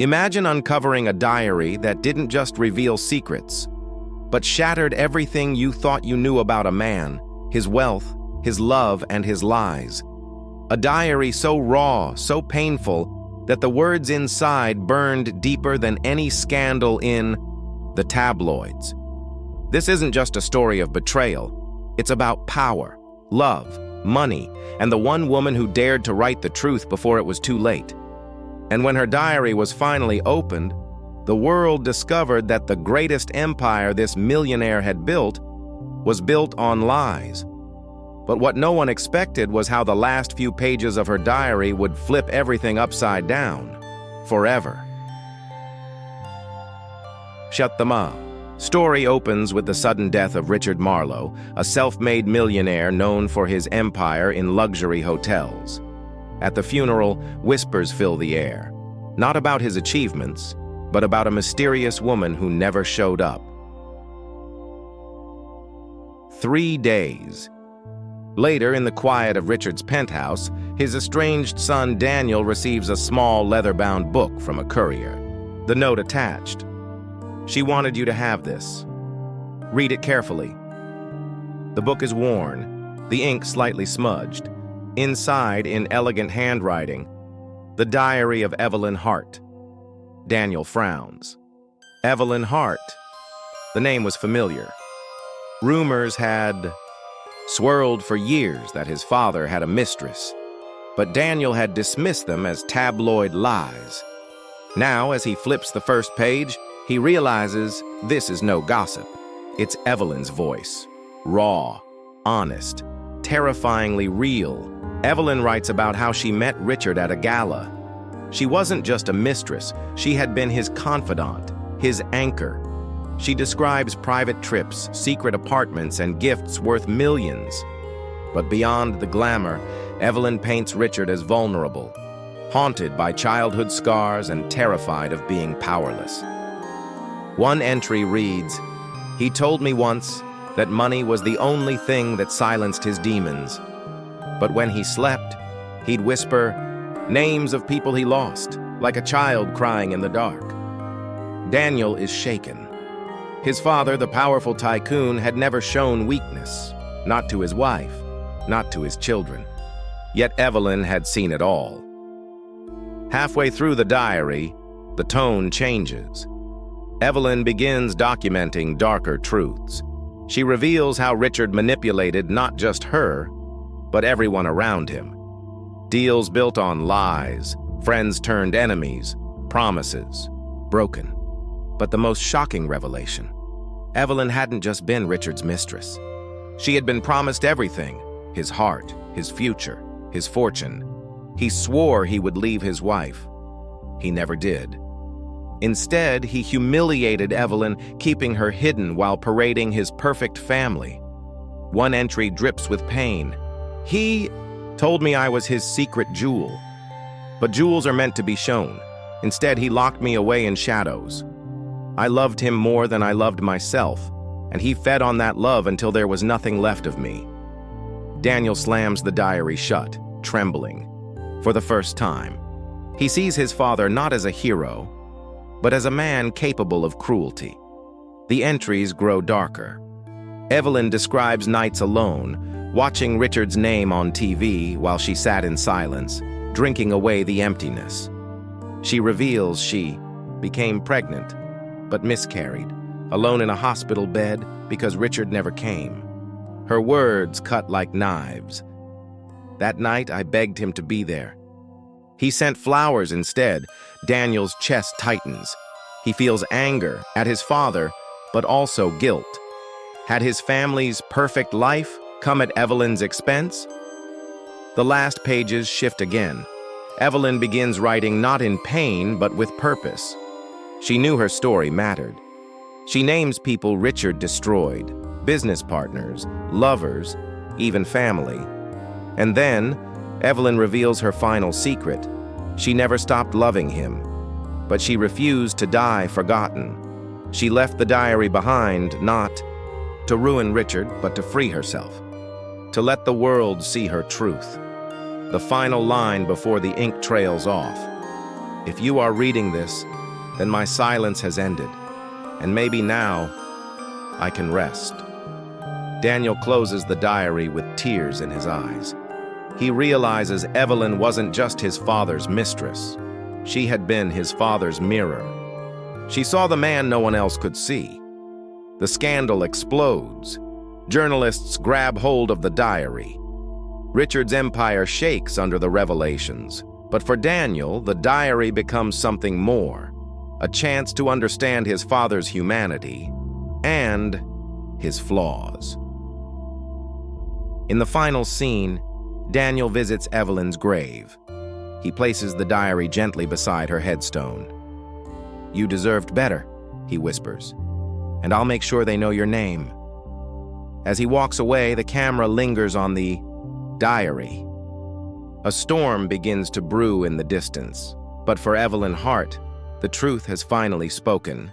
Imagine uncovering a diary that didn't just reveal secrets, but shattered everything you thought you knew about a man, his wealth, his love, and his lies. A diary so raw, so painful, that the words inside burned deeper than any scandal in the tabloids. This isn't just a story of betrayal. It's about power, love, money, and the one woman who dared to write the truth before it was too late. And when her diary was finally opened, the world discovered that the greatest empire this millionaire had built was built on lies. But what no one expected was how the last few pages of her diary would flip everything upside down, forever. Shut them up. Story opens with the sudden death of Richard Marlowe, a self-made millionaire known for his empire in luxury hotels. At the funeral, whispers fill the air, not about his achievements, but about a mysterious woman who never showed up. 3 days. Later, in the quiet of Richard's penthouse, his estranged son Daniel receives a small leather-bound book from a courier. The note attached. "She wanted you to have this. Read it carefully." The book is worn, the ink slightly smudged. Inside, in elegant handwriting, the diary of Evelyn Hart. Daniel frowns. Evelyn Hart. The name was familiar. Rumors had swirled for years that his father had a mistress, but Daniel had dismissed them as tabloid lies. Now, as he flips the first page, he realizes this is no gossip. It's Evelyn's voice. Raw, honest, terrifyingly real. Evelyn writes about how she met Richard at a gala. She wasn't just a mistress, she had been his confidant, his anchor. She describes private trips, secret apartments, and gifts worth millions. But beyond the glamour, Evelyn paints Richard as vulnerable, haunted by childhood scars and terrified of being powerless. One entry reads, "He told me once that money was the only thing that silenced his demons. But when he slept, he'd whisper names of people he lost, like a child crying in the dark." Daniel is shaken. His father, the powerful tycoon, had never shown weakness, not to his wife, not to his children. Yet Evelyn had seen it all. Halfway through the diary, the tone changes. Evelyn begins documenting darker truths. She reveals how Richard manipulated not just her, but everyone around him. Deals built on lies, friends turned enemies, promises broken. But the most shocking revelation, Evelyn hadn't just been Richard's mistress. She had been promised everything: his heart, his future, his fortune. He swore he would leave his wife. He never did. Instead, he humiliated Evelyn, keeping her hidden while parading his perfect family. One entry drips with pain. "He told me I was his secret jewel. But jewels are meant to be shown. Instead, he locked me away in shadows. I loved him more than I loved myself, and he fed on that love until there was nothing left of me." Daniel slams the diary shut, trembling. For the first time, he sees his father not as a hero, but as a man capable of cruelty. The entries grow darker. Evelyn describes nights alone, watching Richard's name on TV while she sat in silence, drinking away the emptiness. She reveals she became pregnant, but miscarried, alone in a hospital bed because Richard never came. Her words cut like knives. "That night, I begged him to be there. He sent flowers instead." Daniel's chest tightens. He feels anger at his father, but also guilt. Had his family's perfect life come at Evelyn's expense? The last pages shift again. Evelyn begins writing not in pain, but with purpose. She knew her story mattered. She names people Richard destroyed, business partners, lovers, even family. And then, Evelyn reveals her final secret. She never stopped loving him, but she refused to die forgotten. She left the diary behind, not to ruin Richard, but to free herself, to let the world see her truth. The final line before the ink trails off. If you are reading this, then my silence has ended, and maybe now I can rest. Daniel closes the diary with tears in his eyes. He realizes Evelyn wasn't just his father's mistress. She had been his father's mirror. She saw the man no one else could see. The scandal explodes. Journalists grab hold of the diary. Richard's empire shakes under the revelations. But for Daniel, the diary becomes something more, a chance to understand his father's humanity and his flaws. In the final scene, Daniel visits Evelyn's grave. He places the diary gently beside her headstone. "You deserved better," he whispers, "and I'll make sure they know your name." As he walks away, the camera lingers on the diary. A storm begins to brew in the distance, but for Evelyn Hart, the truth has finally spoken.